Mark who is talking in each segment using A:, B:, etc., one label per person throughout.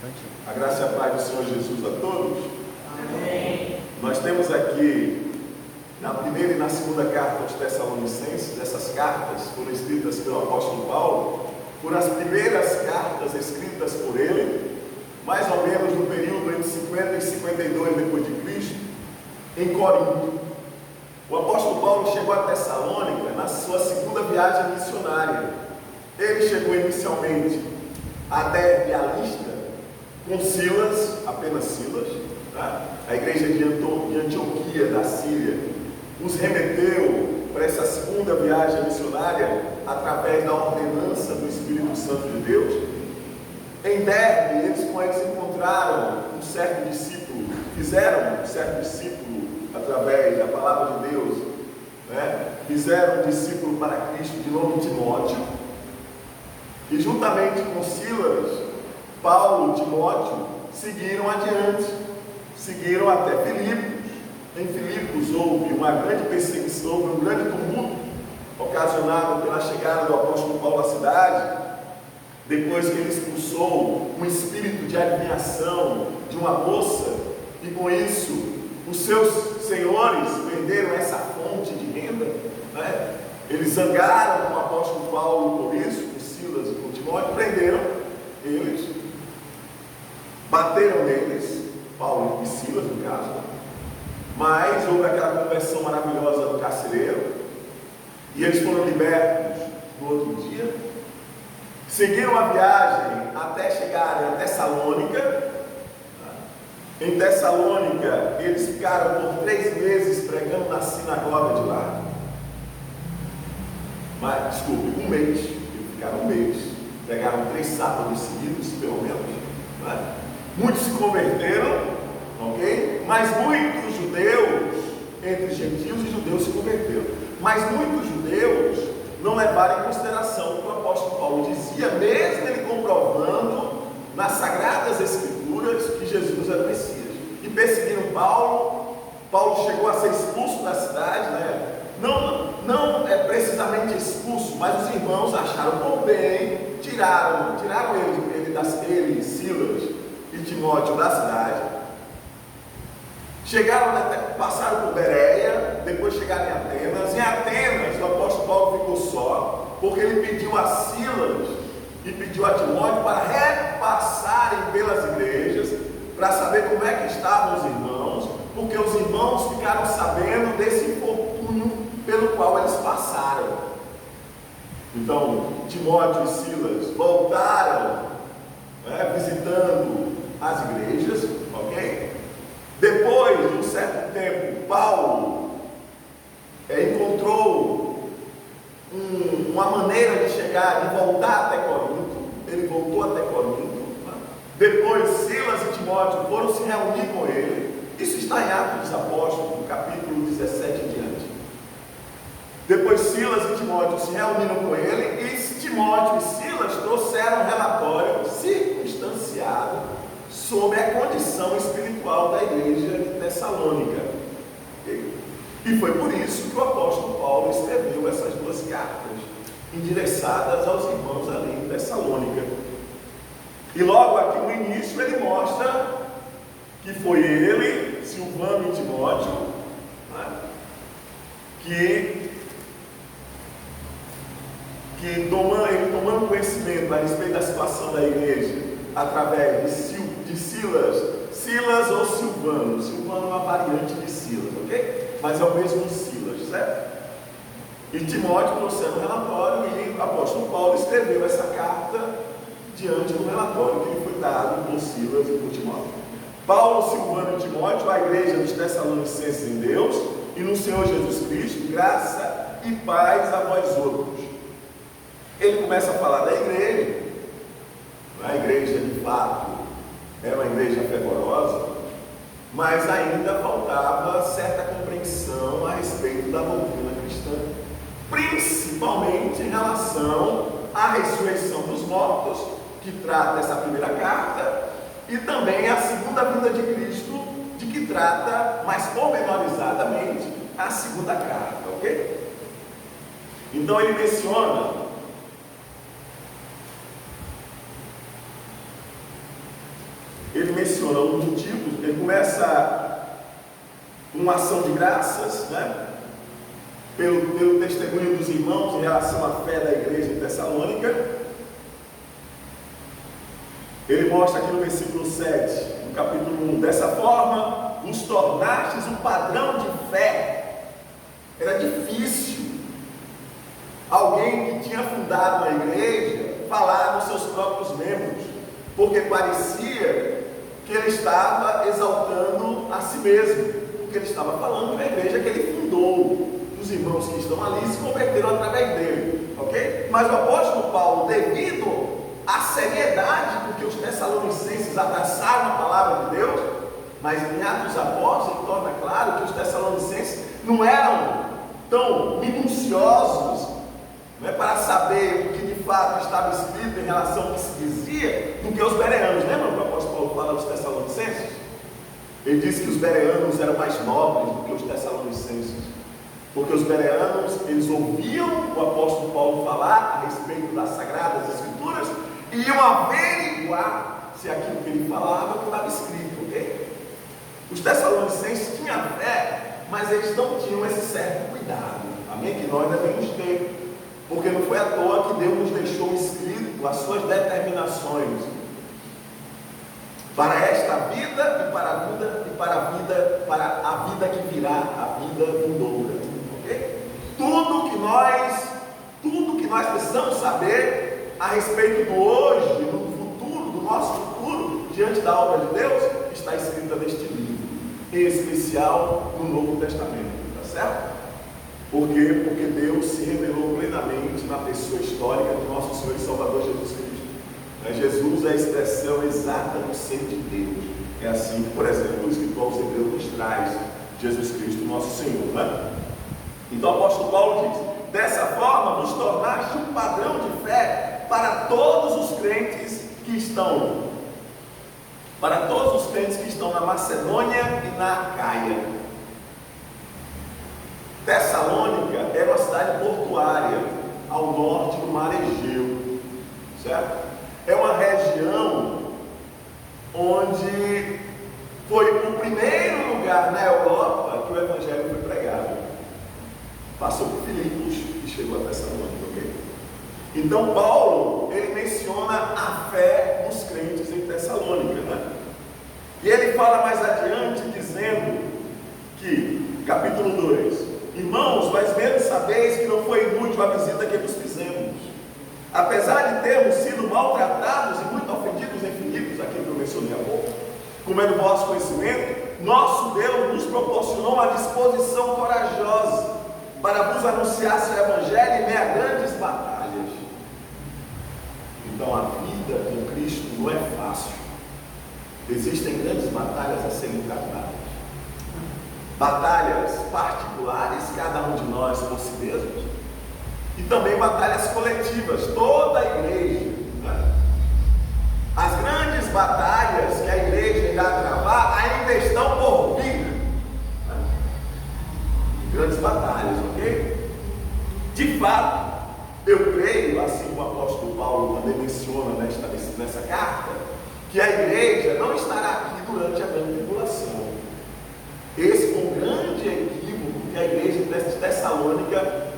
A: A graça e a paz do Senhor Jesus a todos.
B: Amém.
A: Nós temos aqui, na primeira e na segunda carta aos Tessalonicenses, essas cartas foram escritas pelo apóstolo Paulo, foram as primeiras cartas escritas por ele, mais ou menos no período entre 50 e 52 depois de Cristo, em Corinto. O apóstolo Paulo chegou a Tessalônica na sua segunda viagem missionária. Ele chegou inicialmente a Derbe, a Listra, com Silas, apenas Silas, tá? A igreja de Antioquia, da Síria, os remeteu para essa segunda viagem missionária através da ordenança do Espírito Santo de Deus. Em Derbe, eles encontraram um certo discípulo, fizeram um certo discípulo através da palavra de Deus, né? Fizeram um discípulo para Cristo de nome Timóteo, e juntamente com Silas, Paulo e Timóteo seguiram adiante, seguiram até Filipos. Em Filipos houve uma grande perseguição, houve um grande tumulto ocasionado pela chegada do apóstolo Paulo à cidade, depois que ele expulsou um espírito de adivinhação de uma moça, e com isso os seus senhores perderam essa fonte de renda, né? Eles zangaram com o apóstolo Paulo por isso, com Silas e com Timóteo, prenderam eles, bateram neles, Paulo e Silas no caso, mas houve aquela conversão maravilhosa do carcereiro, e eles foram libertos no outro dia, seguiram a viagem até chegarem a Tessalônica. Em Tessalônica, eles ficaram por 3 meses pregando na sinagoga de lá. Mas, desculpe, 1 mês. Eles ficaram 1 mês. Pregaram 3 sábados seguidos, pelo menos. Né? Muitos se converteram, ok? Mas muitos judeus, entre gentios e judeus, se converteram. Mas muitos judeus não levaram em consideração o que o apóstolo Paulo dizia, mesmo ele comprovando nas Sagradas Escrituras que Jesus era o Messias. E perseguiram Paulo. Paulo chegou a ser expulso da cidade, né? Não é precisamente expulso, mas os irmãos acharam por bem, tiraram ele, Silas e Timóteo da cidade. Passaram por Bereia, depois chegaram em Atenas. Em Atenas, o apóstolo Paulo ficou só, porque ele pediu a Silas e pediu a Timóteo para repassarem pelas igrejas, para saber como é que estavam os irmãos, porque os irmãos ficaram sabendo desse infortúnio pelo qual eles passaram. Então, Timóteo e Silas voltaram, né, visitando as igrejas, ok? Depois de um certo tempo, Paulo encontrou uma maneira de chegar, de voltar até Corinto. Ele voltou até Corinto. Depois Silas e Timóteo foram se reunir com ele. Isso está em Atos dos Apóstolos, no capítulo 17 em diante. Depois Silas e Timóteo se reuniram com ele, e Timóteo e Silas trouxeram um relatório circunstanciado sobre a condição espiritual da igreja de Tessalônica. E foi por isso que o apóstolo Paulo escreveu essas 2 cartas, endereçadas aos irmãos ali em Tessalônica. E logo aqui no início ele mostra que foi ele, Silvano e Timóteo, né, que tomando conhecimento a respeito da situação da igreja, através de Silas ou Silvano. Silvano é uma variante de Silas, ok? Mas é o mesmo Silas, certo? E Timóteo trouxeram um relatório, e o apóstolo Paulo escreveu essa carta diante do relatório que lhe foi dado por Silas e por Timóteo. Paulo, Silvano e Timóteo, a igreja dos Tessalonicenses em Deus e no Senhor Jesus Cristo, graça e paz a vós outros. Ele começa a falar da igreja. A igreja, de fato, era uma igreja fervorosa, mas ainda faltava certa compreensão a respeito da doutrina cristã, principalmente em relação à ressurreição dos mortos, que trata essa primeira carta, e também a segunda vinda de Cristo, de que trata mais pormenorizadamente a segunda carta, ok? Então ele menciona ele menciona os motivos, ele começa uma ação de graças, né? Pelo testemunho dos irmãos em relação à fé da igreja em Tessalônica. Ele mostra aqui no versículo 7, no capítulo 1, dessa forma, vos tornastes um padrão de fé. Era difícil alguém que tinha fundado uma igreja falar dos seus próprios membros, porque parecia que ele estava exaltando a si mesmo, porque ele estava falando da igreja que ele fundou. Os irmãos que estão ali se converteram através dele, ok? Mas o apóstolo Paulo, devido à seriedade com que os tessalonicenses abraçaram a palavra de Deus, mas em Atos dos Apóstolos ele torna claro que os tessalonicenses não eram tão minuciosos, né, para saber o que de fato estava escrito em relação ao que se dizia, do que os bereanos. Lembra que o apóstolo Paulo fala dos tessalonicenses? Ele disse que os bereanos eram mais nobres do que os tessalonicenses, porque os bereanos, eles ouviam o apóstolo Paulo falar a respeito das Sagradas Escrituras e iam averiguar se aquilo que ele falava estava escrito, ok? Os tessalonicenses tinham fé, mas eles não tinham esse certo cuidado, amém? Que nós devemos ter, porque não foi à toa que Deus nos deixou escrito as suas determinações para esta vida e para a vida que virá, a vida vindoura. Tudo que nós precisamos saber a respeito do hoje, do futuro, do nosso futuro, diante da obra de Deus, está escrita neste livro, em especial no Novo Testamento, tá certo? Por quê? Porque Deus se revelou plenamente na pessoa histórica do nosso Senhor e Salvador Jesus Cristo. Jesus é a expressão exata do ser de Deus. É assim que, por exemplo, o escritor aos Hebreus nos traz Jesus Cristo, nosso Senhor, né? Então o apóstolo Paulo diz: dessa forma vos tornaste um padrão de fé para todos os crentes que estão na Macedônia e na Acaia. Tessalônica era uma cidade portuária ao norte do mar Egeu, certo? É uma região onde foi o primeiro lugar na Europa que o evangelho foi pregado. Passou por Filipos e chegou a Tessalônica, ok? Então Paulo, ele menciona a fé dos crentes em Tessalônica, né? E ele fala mais adiante dizendo que, capítulo 2, irmãos, vós mesmos sabeis que não foi inútil a visita que vos fizemos, apesar de termos sido maltratados e muito ofendidos em Filipos, aquilo que eu mencionei há pouco, como é do vosso conhecimento, nosso Deus nos proporcionou uma disposição corajosa para vos anunciar seu evangelho em meio a grandes batalhas. Então a vida com Cristo não é fácil. Existem grandes batalhas a serem tratadas. Batalhas particulares, cada um de nós por si mesmos, e também batalhas coletivas, toda a igreja, né? As grandes batalhas que a igreja irá travar ainda estão por vir. Grandes batalhas, ok? De fato, eu creio, assim como o apóstolo Paulo quando ele menciona nessa carta, que a igreja não estará aqui durante a grande tribulação. Esse foi um grande equívoco que a igreja de Tessalônica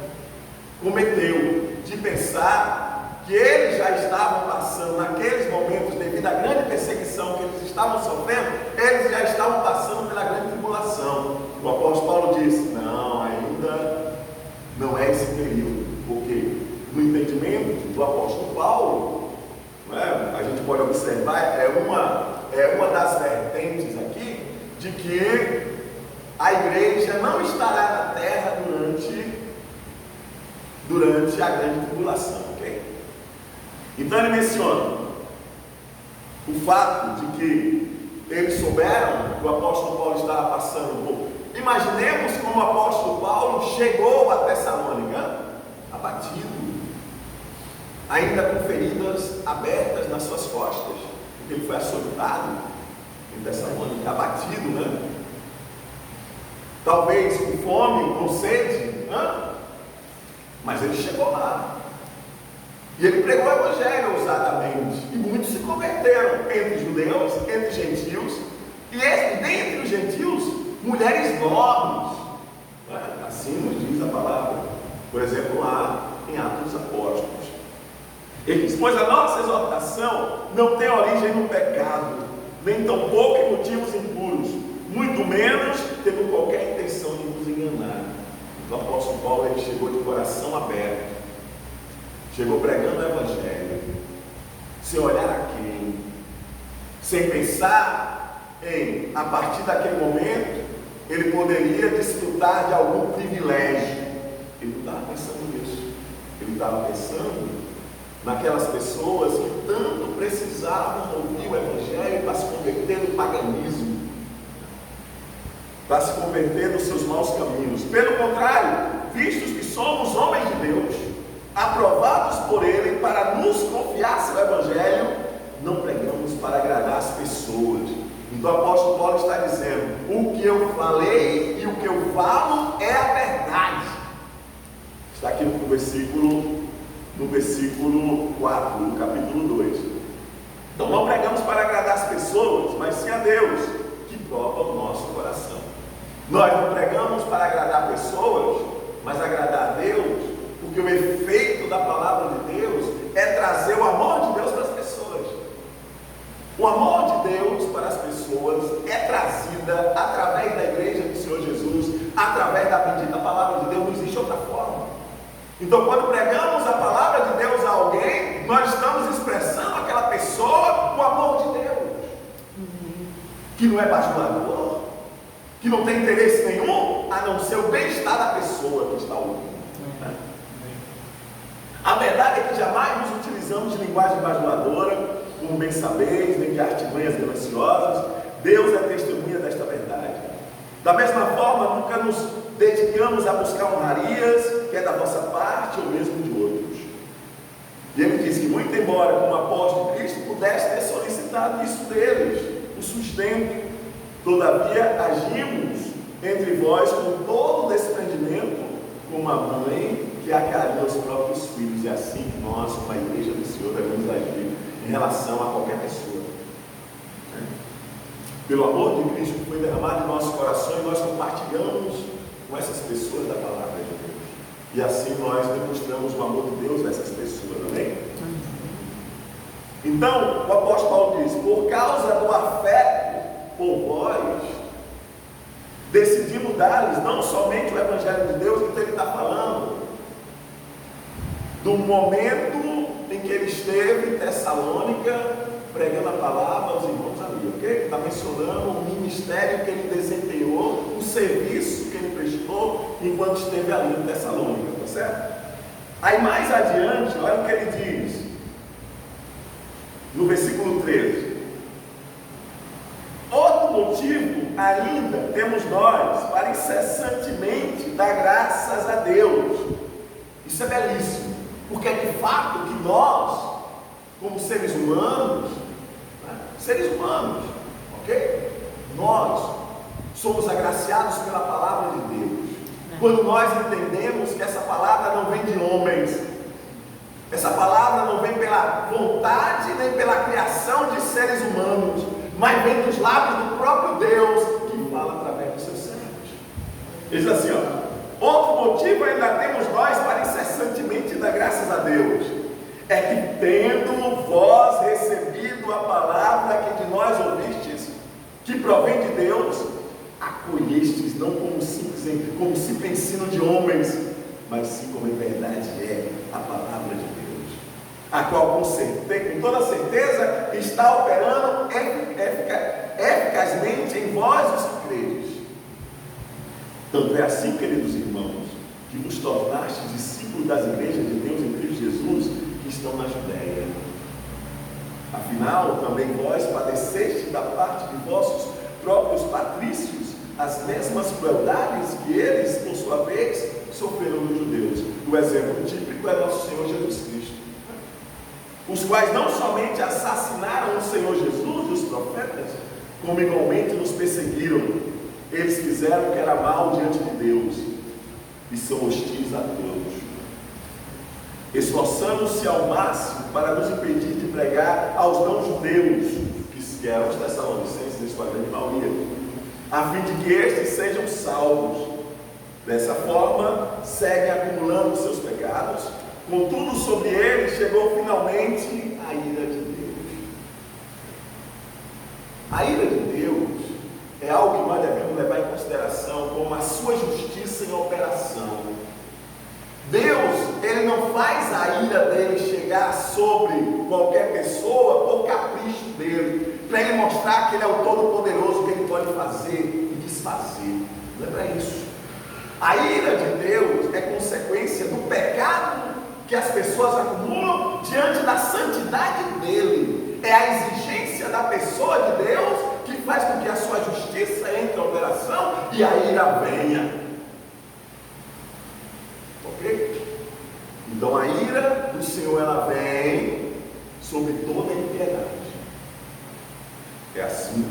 A: cometeu, de pensar que eles já estavam passando, naqueles momentos, devido à grande perseguição que eles estavam sofrendo, eles já estavam passando pela grande tribulação. O apóstolo Paulo disse: não, ainda não é esse período, porque no entendimento do apóstolo Paulo, né, a gente pode observar, é uma das vertentes aqui, de que a igreja não estará na terra durante a grande tribulação, ok? Então ele menciona o fato de que eles souberam que o apóstolo Paulo estava passando por... Imaginemos como o apóstolo Paulo chegou a Tessalônica, abatido, ainda com feridas abertas nas suas costas, porque ele foi açoitado em Tessalônica, abatido, né? Talvez com fome, com sede, né? Mas ele chegou lá. E ele pregou o evangelho ousadamente. E muitos se converteram, entre judeus, entre gentios. E dentre os gentios, mulheres nobres. Assim nos diz a palavra. Por exemplo, lá em Atos dos Apóstolos. Ele diz: pois a nossa exortação não tem origem no pecado, nem tampouco em motivos impuros, muito menos tendo qualquer intenção de nos enganar. O apóstolo Paulo, ele chegou de coração aberto, chegou pregando o evangelho, sem olhar a quem, sem pensar em, a partir daquele momento, ele poderia desfrutar de algum privilégio. Ele não estava pensando nisso. Ele estava pensando naquelas pessoas que tanto precisavam ouvir o evangelho para se converter do paganismo, para se converter dos seus maus caminhos. Pelo contrário, vistos que somos homens de Deus, aprovados por Ele para nos confiar seu evangelho, não pregamos para agradar as pessoas. Então o apóstolo Paulo está dizendo: o que eu falei e o que eu falo é a verdade. Está aqui no versículo 4, do capítulo 2. Então não pregamos para agradar as pessoas, mas sim a Deus, que prova o nosso coração. Nós não pregamos para agradar pessoas, mas agradar a Deus, porque o efeito da palavra de Deus é trazer o amor de Deus para as pessoas. O amor de Deus para as pessoas é trazida através da igreja do Senhor Jesus, através da bendita palavra de Deus. Não existe outra forma. Então, quando pregamos a palavra de Deus a alguém, nós estamos expressando àquela pessoa o amor de Deus, que não é bajulador, que não tem interesse nenhum a não ser o bem-estar da pessoa que está ouvindo. A verdade é que jamais nos utilizamos de linguagem bajuladora, como bem sabeis, nem de artimanhas gananciosas. Deus é testemunha desta verdade. Da mesma forma, nunca nos dedicamos a buscar honrarias, que é da vossa parte ou mesmo de outros. E ele diz que, muito embora como apóstolo de Cristo pudesse ter solicitado isso deles, o sustento, todavia agimos entre vós com todo o desprendimento, como a mãe que acarinha os próprios filhos. E assim que nós, como a igreja do Senhor, devemos agir em relação a qualquer pessoa. Pelo amor de Cristo que foi derramado em nossos corações, nós compartilhamos com essas pessoas da palavra de Deus. E assim nós demonstramos o amor de Deus a essas pessoas, amém? Então, o apóstolo Paulo diz: por causa do afeto por vós, decidimos dar-lhes não somente o evangelho de Deus. Então ele está falando do momento em que ele esteve em Tessalônica, pregando a palavra aos irmãos ali, ok? Ele está mencionando o ministério que ele desempenhou, o serviço que ele prestou enquanto esteve ali em Tessalônica, tá certo? Aí mais adiante, olha o que ele diz, no versículo 13: outro motivo ainda temos nós para incessantemente dar graças a Deus. Isso é belíssimo, porque é de fato que nós, como seres humanos, ok? Nós somos agraciados pela palavra de Deus. Quando nós entendemos que essa palavra não vem de homens, essa palavra não vem pela vontade nem pela criação de seres humanos, mas vem dos lábios do próprio Deus, que fala através dos seus servos. Ele diz assim, ó: outro motivo ainda temos nós para incessantemente dar graças a Deus, é que tendo vós recebido a palavra que de nós ouvistes, que provém de Deus, acolhestes não como simples ensino de homens, mas sim como em verdade é a palavra de Deus, a qual com toda certeza está operando eficazmente em vós os que credes. Tanto é assim, queridos irmãos, que vos tornastes discípulos das igrejas de Deus em Cristo Jesus, que estão na Judéia. Afinal, também vós padecestes da parte de vossos próprios patrícios as mesmas crueldades que eles, por sua vez, sofreram dos judeus. O exemplo típico é nosso Senhor Jesus Cristo, os quais não somente assassinaram o Senhor Jesus e os profetas, como igualmente nos perseguiram. Eles fizeram o que era mal diante de Deus e são hostis a todos. esforçando-se ao máximo para nos impedir de pregar aos não-judeus, que eram os tessalonicenses, em sua grande maioria, a fim de que estes sejam salvos. Dessa forma, seguem acumulando seus pecados, contudo sobre eles chegou finalmente a ira de Deus. A ira de Deus é algo que nós devemos levar em consideração como a sua justiça em operação. Deus, Ele não faz a ira dele chegar sobre qualquer pessoa por capricho dele, para Ele mostrar que Ele é o Todo-Poderoso, que Ele pode fazer e desfazer. Não é para isso. A ira de Deus é consequência do pecado que as pessoas acumulam diante da santidade dele. É a exigência da pessoa de Deus que faz com que a sua justiça entre em operação e a ira venha. Ok? Então a ira do Senhor, ela vem sobre toda a impiedade. É assim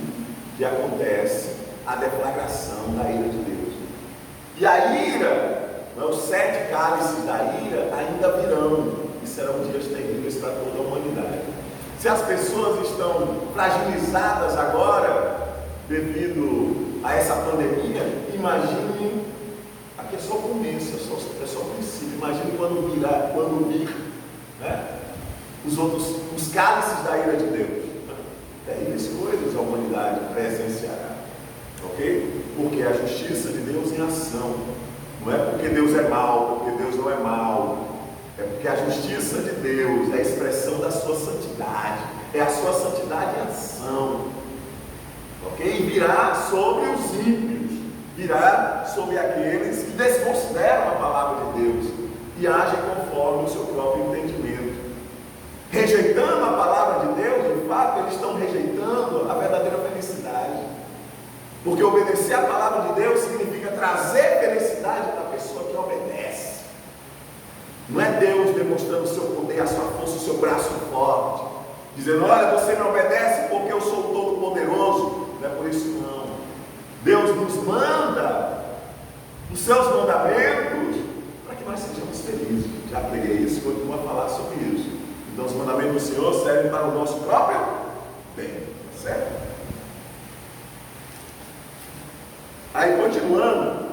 A: que acontece a deflagração da ira de Deus. E a ira, os 7 cálices da ira ainda virão, e serão dias terríveis para toda a humanidade. Se as pessoas estão fragilizadas agora, devido a essa pandemia, imagine, aqui é só o começo, é só o princípio, imagine quando vir, né, os cálices da ira de Deus. Terríveis coisas a humanidade presenciará. Ok? Porque a justiça de Deus em ação. Não é porque Deus é mau, porque Deus não é mau. É porque a justiça de Deus é a expressão da sua santidade. É a sua santidade em ação. Ok? E virá sobre os ímpios. Virá sobre aqueles que desconsideram a palavra de Deus e agem conforme o seu próprio entendimento. Rejeitando a palavra de Deus, de fato, eles estão rejeitando a verdadeira felicidade. Porque obedecer a palavra de Deus significa trazer felicidade para a pessoa que obedece. Não é Deus demonstrando o seu poder, a sua força, o seu braço forte, dizendo, olha, você me obedece porque eu sou todo-poderoso. Não é por isso não. Deus nos manda os seus mandamentos para que nós sejamos felizes. Já preguei isso, continuo a falar sobre isso. Então os mandamentos do Senhor servem para o nosso próprio bem, certo? Aí continuando,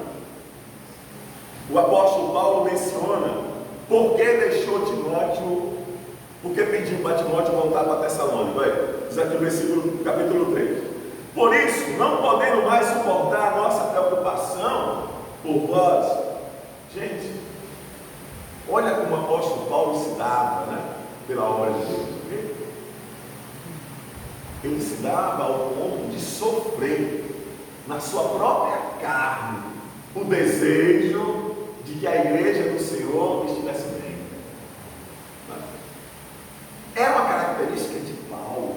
A: o apóstolo Paulo menciona por que deixou Timóteo, por que pediu para Timóteo voltar para Tessalônica. Diz aqui no versículo, capítulo 3. Por isso, não podendo mais suportar a nossa preocupação por vós. Gente, olha como o apóstolo Paulo se dava, né, pela obra de Deus. Ele se dava ao ponto de sofrer na sua própria carne o desejo de que a igreja do Senhor estivesse bem. É uma característica de Paulo,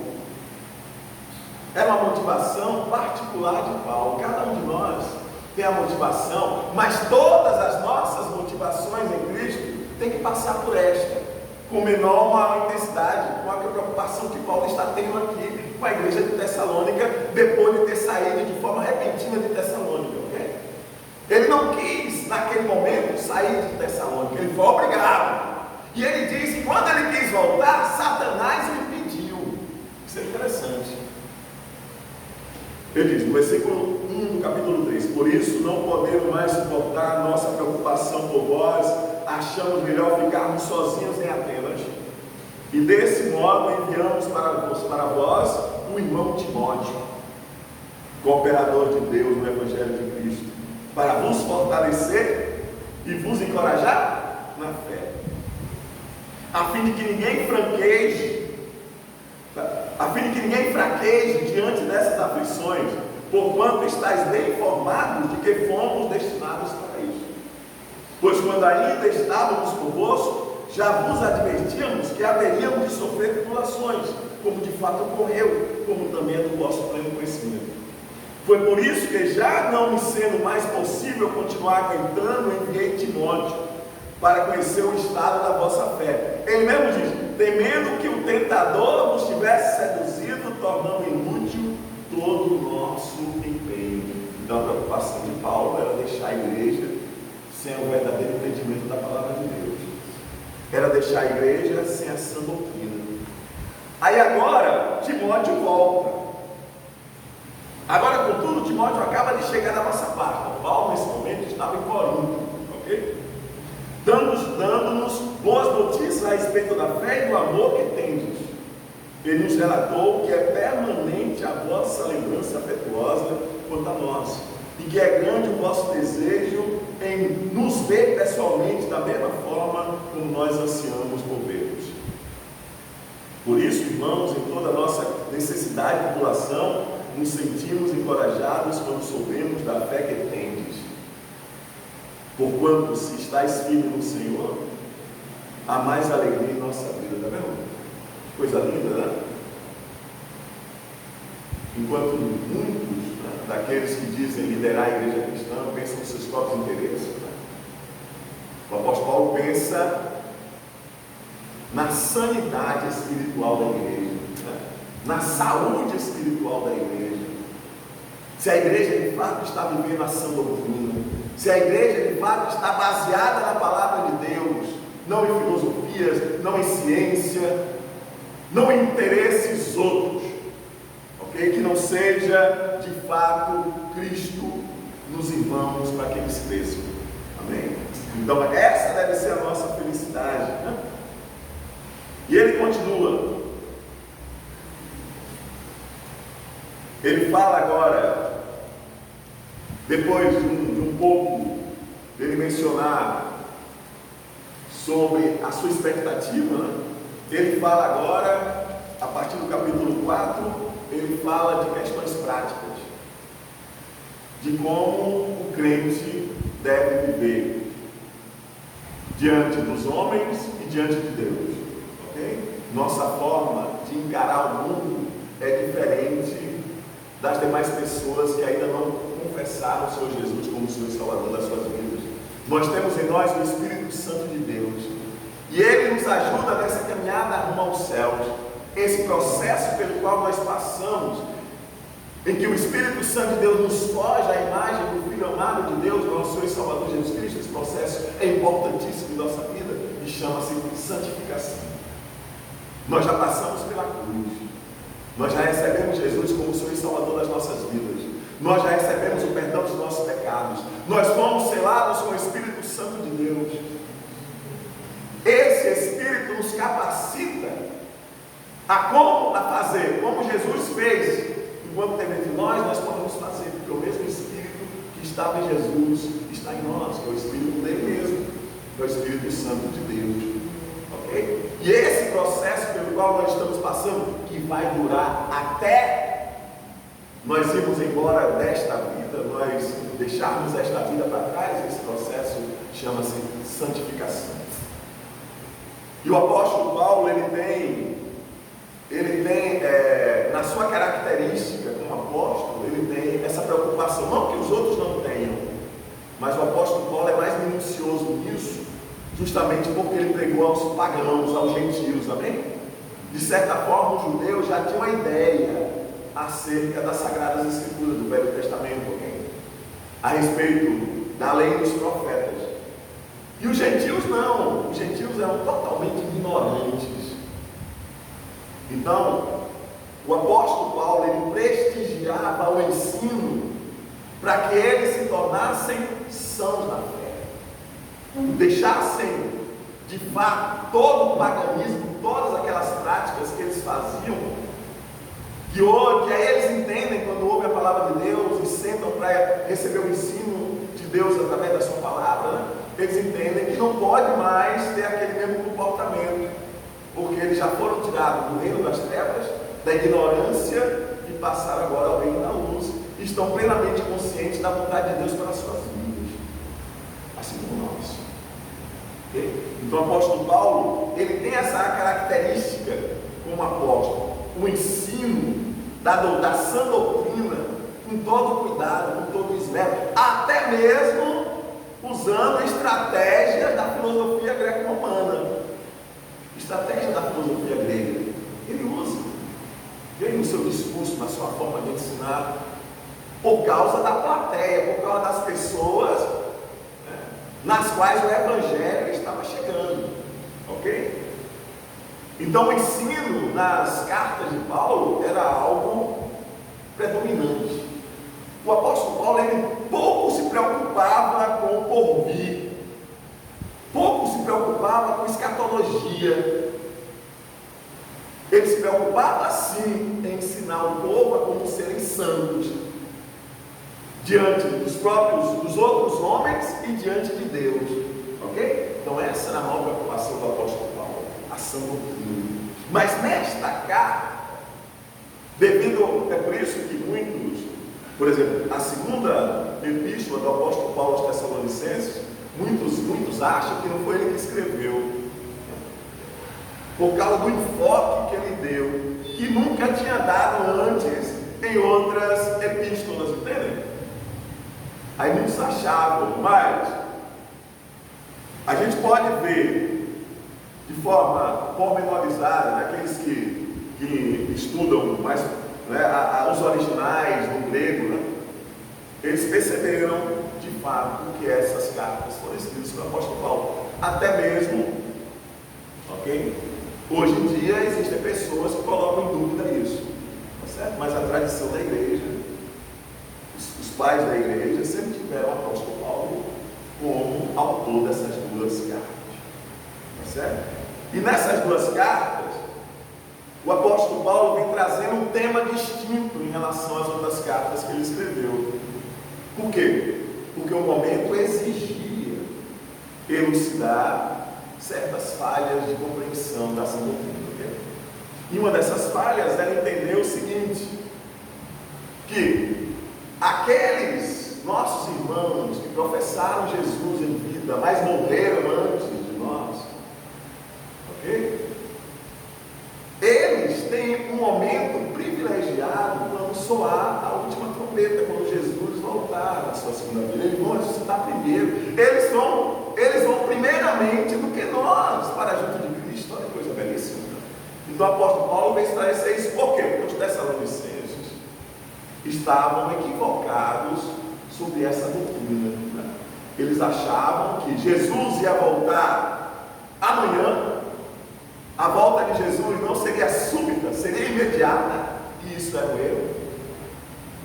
A: é uma motivação particular de Paulo. Cada um de nós tem a motivação, mas todas as nossas motivações em Cristo têm que passar por esta, com menor ou maior intensidade, com a preocupação que Paulo está tendo aqui com a igreja de Tessalônica, depois de ter saído de forma repentina de Tessalônica. Okay? Ele não quis, naquele momento, sair de Tessalônica, ele foi obrigado. E ele diz que quando ele quis voltar, Satanás lhe impediu. Isso é interessante. Ele diz, no versículo 1 do capítulo 3, por isso, não podendo mais suportar a nossa preocupação por vós, achamos melhor ficarmos sozinhos em Atenas. E desse modo enviamos para vós o irmão Timóteo, cooperador de Deus no Evangelho de Cristo, para vos fortalecer e vos encorajar na fé, a fim de que ninguém fraqueje diante dessas aflições, porquanto estáis bem informados de que fomos destinados para isso. Pois quando ainda estávamos convosco, já vos advertíamos que haveríamos de sofrer tribulações, como de fato ocorreu, como também é do vosso pleno conhecimento. Foi por isso que, já não me sendo mais possível continuar aguentando, enviei Timóteo, para conhecer o estado da vossa fé. Ele mesmo diz, temendo que o tentador vos tivesse seduzido, tornando inútil todo o nosso empenho. Então a preocupação de Paulo era deixar a igreja sem o verdadeiro entendimento da palavra de Deus. era deixar a igreja sem a sã doutrina. Aí agora, Timóteo volta. Agora, contudo, Timóteo acaba de chegar da nossa parte. Paulo, nesse momento, estava em Corinto, ok? Dando-nos boas notícias a respeito da fé e do amor que tendes. Ele nos relatou que é permanente a vossa lembrança afetuosa quanto a nós, e que é grande o vosso desejo em nos ver pessoalmente da mesma forma como nós ansiamos por vê-los. Por isso, irmãos, em toda a nossa necessidade e tribulação, nos sentimos encorajados quando soubemos da fé que tendes. Porquanto, se estáis firmes no Senhor, há mais alegria em nossa vida. Está vendo? Coisa linda, né? Enquanto muitos, né, daqueles que dizem liderar a igreja cristã pensam nos seus próprios interesses, né? O apóstolo Paulo pensa na sanidade espiritual da igreja, né? Na saúde espiritual da igreja. Se a igreja de fato está vivendo a sã doutrina, se a igreja de fato está baseada na palavra de Deus, não em filosofias, não em ciência, não em interesses outros, ok? Que não seja de fato Cristo nos irmãos para que eles cresçam, amém? Então essa deve ser a nossa felicidade, né? E ele continua, ele fala agora, depois de um pouco dele mencionar sobre a sua expectativa, né? Ele fala agora, a partir do capítulo 4, ele fala de questões práticas, de como o crente deve viver diante dos homens e diante de Deus, ok? Nossa forma de encarar o mundo é diferente das demais pessoas que ainda não confessaram o Senhor Jesus como o Senhor e Salvador das suas vidas. Nós temos em nós o Espírito Santo de Deus, e Ele nos ajuda nessa caminhada rumo aos céus. Esse processo pelo qual nós passamos, em que o Espírito Santo de Deus nos forja a imagem do Filho amado de Deus, nosso Senhor e Salvador Jesus Cristo, esse processo é importantíssimo em nossa vida e chama-se santificação. Nós já passamos pela cruz, nós já recebemos Jesus como Senhor e Salvador das nossas vidas, nós já recebemos o perdão dos nossos pecados, nós fomos selados com o Espírito Santo de Deus. Esse Espírito nos capacita a fazer como Jesus fez. Enquanto tem entre nós podemos fazer, porque o mesmo Espírito que estava em Jesus está em nós, que é o Espírito dele mesmo, que é o Espírito Santo de Deus, ok? E esse processo pelo qual nós estamos passando, que vai durar até nós irmos embora desta vida, nós deixarmos esta vida para trás, esse processo chama-se santificação. E o apóstolo Paulo, ele tem na sua característica como apóstolo, ele tem essa preocupação, não que os outros não tenham, mas o apóstolo Paulo é mais minucioso nisso, justamente porque ele pregou aos pagãos, aos gentios, amém? De certa forma, os judeus já tinham uma ideia acerca das Sagradas Escrituras do Velho Testamento, ok? A respeito da lei dos profetas. E os gentios não, os gentios eram totalmente ignorantes. Então, o apóstolo Paulo, ele prestigiava o ensino para que eles se tornassem sãos na fé, deixassem de fato todo o paganismo, todas aquelas práticas que eles faziam, que hoje aí eles entendem quando ouvem a palavra de Deus e sentam para receber o ensino de Deus através da sua palavra, né? Eles entendem que não pode mais ter aquele mesmo comportamento, porque eles já foram tirados do reino das trevas, da ignorância, e passaram agora ao reino da luz, e estão plenamente conscientes da vontade de Deus para as suas vidas, assim como nós. Okay? Então o apóstolo Paulo, ele tem essa característica como apóstolo, o ensino da sã doutrina, com todo cuidado, com todo esmero, até mesmo usando estratégias da filosofia greco-romana. Estratégia da filosofia grega, ele usa, vem no seu discurso, na sua forma de ensinar, por causa da plateia, por causa das pessoas, né, nas quais o evangelho estava chegando. Ok? Então o ensino nas cartas de Paulo era algo predominante. O apóstolo Paulo, ele pouco se preocupava com o porvir, pouco se preocupava com escatologia. Ele se preocupava sim em ensinar o povo a como serem santos diante dos outros homens e diante de Deus. Ok? Então essa era a maior preocupação do apóstolo Paulo, a sã doutrina. Mas nesta carta, é por isso que muitos, por exemplo, a segunda epístola do apóstolo Paulo aos Tessalonicenses, muitos acham que não foi ele que escreveu, por causa do enfoque que ele deu, que nunca tinha dado antes em outras epístolas, entendem? Aí muitos achavam, mas a gente pode ver de forma pormenorizada, daqueles que estudam mais, né, os originais no grego, né, eles perceberam de fato que essas cartas foram escritas pelo apóstolo Paulo, até mesmo, ok? Hoje em dia existem pessoas que colocam em dúvida isso, tá certo? Mas a tradição da igreja, os pais da igreja sempre tiveram o apóstolo Paulo como autor dessas duas cartas, tá certo? E nessas duas cartas, o apóstolo Paulo vem trazendo um tema distinto em relação às outras cartas que ele escreveu. Por quê? Porque o momento exigia elucidar certas falhas de compreensão da sã doutrina. Okay? E uma dessas falhas era entender o seguinte, que aqueles nossos irmãos que professaram Jesus em vida, mas morreram antes de nós, ok? Eles têm um momento privilegiado quando soar a última trombeta, quando Jesus voltar na sua segunda vida. Eles vão ressuscitar primeiro. Eles vão primeiramente do que nós, para junto de Cristo. Olha que coisa belíssima. Então o apóstolo Paulo vem esclarecer isso. Por quê? Porque os Tessalonicenses estavam equivocados sobre essa doutrina. Eles achavam que Jesus ia voltar amanhã. A volta de Jesus não seria súbita, seria imediata, e isso é um erro,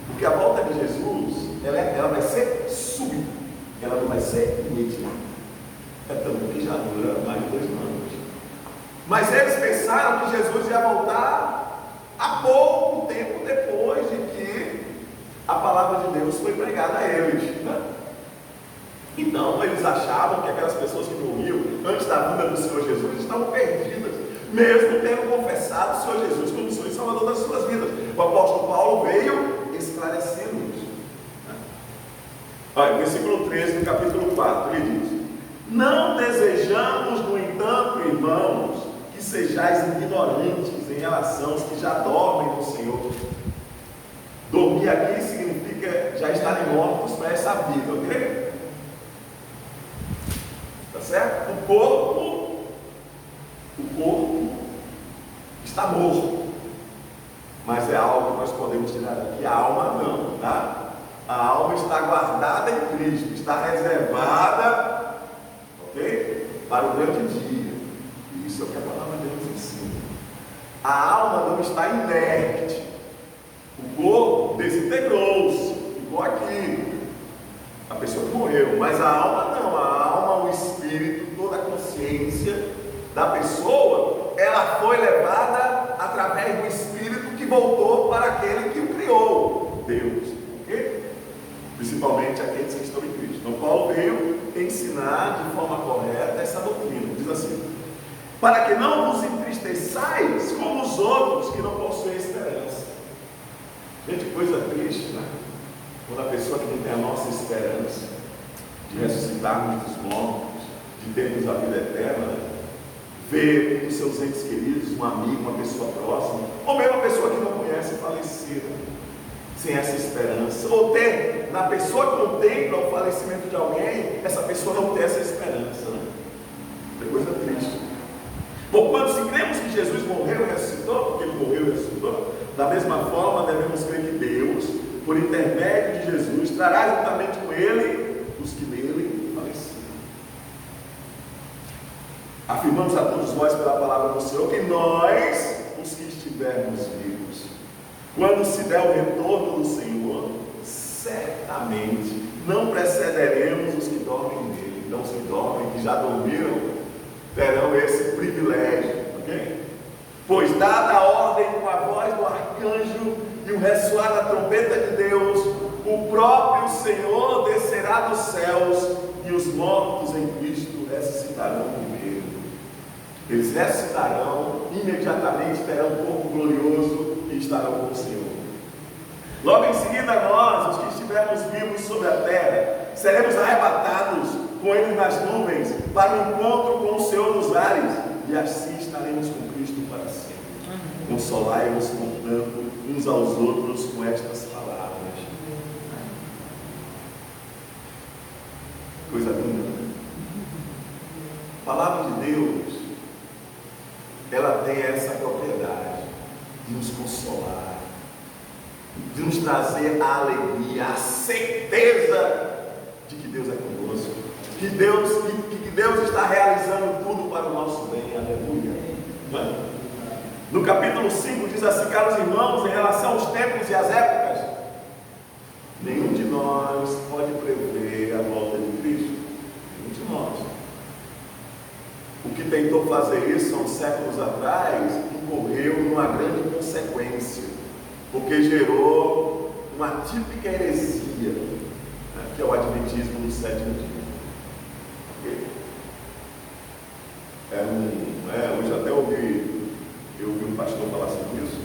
A: porque a volta de Jesus, ela vai ser súbita, ela não vai ser imediata, tanto que já dura mais de 2 anos. Mas eles pensaram que Jesus ia voltar há pouco tempo depois de que a palavra de Deus foi pregada a eles, né? Então eles achavam que aquelas pessoas que morriam antes da vinda do Senhor Jesus estavam perdidas, mesmo tendo confessado o Senhor Jesus como Senhor e Salvador das suas vidas. O apóstolo Paulo veio esclarecendo isso. Olha, versículo 13 do capítulo 4, ele diz: não desejamos, no entanto, irmãos, que sejais ignorantes em relação aos que já dormem no Senhor. Dormir aqui significa já estarem mortos para essa vida, ok? Tá certo? O corpo está morto, mas é algo que nós podemos tirar daqui. A alma não, tá? A alma está guardada em Cristo, está reservada, ok? Para o grande dia. E isso é o que a palavra de Deus ensina. A alma não está inerte. O corpo desintegrou-se, ficou aqui. A pessoa que morreu, mas a alma não. A alma, o espírito, toda a consciência da pessoa, ela foi levada através do Espírito que voltou para aquele que o criou, Deus, ok? Principalmente aqueles que estão em Cristo. Então Paulo veio ensinar de forma correta essa doutrina. Diz assim: para que não vos entristeçais como os outros que não possuem esperança. Gente, coisa triste, né? Quando a pessoa que não tem a nossa esperança de ressuscitarmos dos mortos, de termos a vida eterna, né? Ver os seus entes queridos, um amigo, uma pessoa próxima, ou mesmo uma pessoa que não conhece falecida, sem essa esperança, ou ter na pessoa que contempla o falecimento de alguém, essa pessoa não tem essa esperança, né? É coisa triste. Porquanto, se cremos que Jesus morreu e ressuscitou, porque ele morreu e ressuscitou, da mesma forma devemos crer que Deus, por intermédio de Jesus, trará juntamente com ele os que nele faleceram. Afirmamos a todos vós pela palavra do Senhor que nós, os que estivermos vivos, quando se der o retorno do Senhor, certamente não precederemos os que dormem nele. Então, os que dormem, que já dormiram, terão esse privilégio, ok? Pois dada a ordem com a voz do arcanjo e o ressoar da trombeta de Deus, o próprio Senhor descerá dos céus e os mortos em Cristo ressuscitarão primeiro. Eles ressuscitarão, imediatamente terão um corpo glorioso e estarão com o Senhor. Logo em seguida nós, os que estivermos vivos sobre a terra, seremos arrebatados com Ele nas nuvens para o encontro com o Senhor nos ares, e assim estaremos com Cristo para sempre. Consolai-vos, portanto, uns aos outros com estas palavras. Coisa linda. A palavra de Deus, ela tem essa propriedade de nos consolar, de nos trazer a alegria, a certeza de que Deus é conosco, que Deus está realizando tudo para o nosso bem. Aleluia. No capítulo 5 diz assim: caros irmãos, em relação aos tempos e às épocas, nenhum de nós pode prever a volta de Cristo. Nenhum de nós. O que tentou fazer isso há uns séculos atrás incorreu numa grande consequência, porque gerou uma típica heresia, né, que é o adventismo do sétimo dia. Okay? Hoje até eu ouvi um pastor falar sobre isso.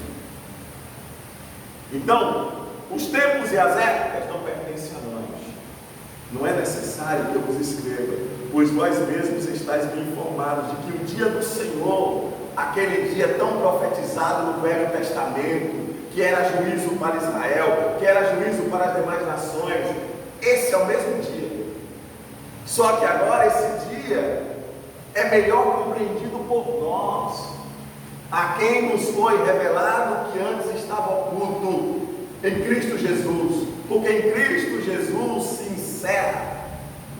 A: Então, os tempos e as épocas não pertencem a nós. Não é necessário que eu vos escreva, pois vós mesmos estáis bem informados de que o dia do Senhor, aquele dia tão profetizado no Velho Testamento, que era juízo para Israel, que era juízo para as demais nações, esse é o mesmo dia. Só que agora esse dia é melhor compreendido por nós, a quem nos foi revelado que antes estava oculto em Cristo Jesus, porque em Cristo Jesus se encerra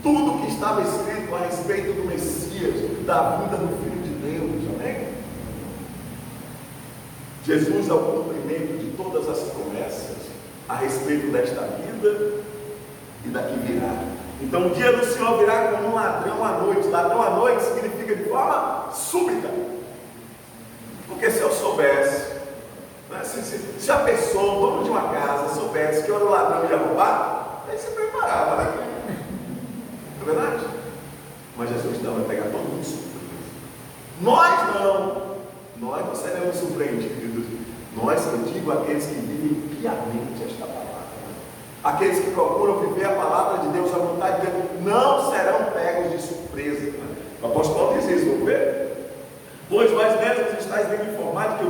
A: tudo que estava escrito a respeito do Messias, da vinda do Filho de Deus. Amém? Jesus é o cumprimento de todas as promessas a respeito desta vida e da que virá. Então o dia do Senhor virá como um ladrão à noite. Ladrão à noite significa de forma súbita. Porque se eu soubesse, né, se a pessoa, o dono de uma casa, soubesse que eu era o ladrão e ia roubar, aí se preparava, né? Não é verdade? Mas Jesus não vai pegar todo mundo surpresa. Nós não seremos surpreendidos. Nós, eu digo, aqueles que vivem piamente esta palavra, aqueles que procuram viver a palavra de Deus, a vontade de Deus, não serão pegos de surpresa. O apóstolo Paulo diz isso, vamos ver? Pois vós mesmos estáis bem informados que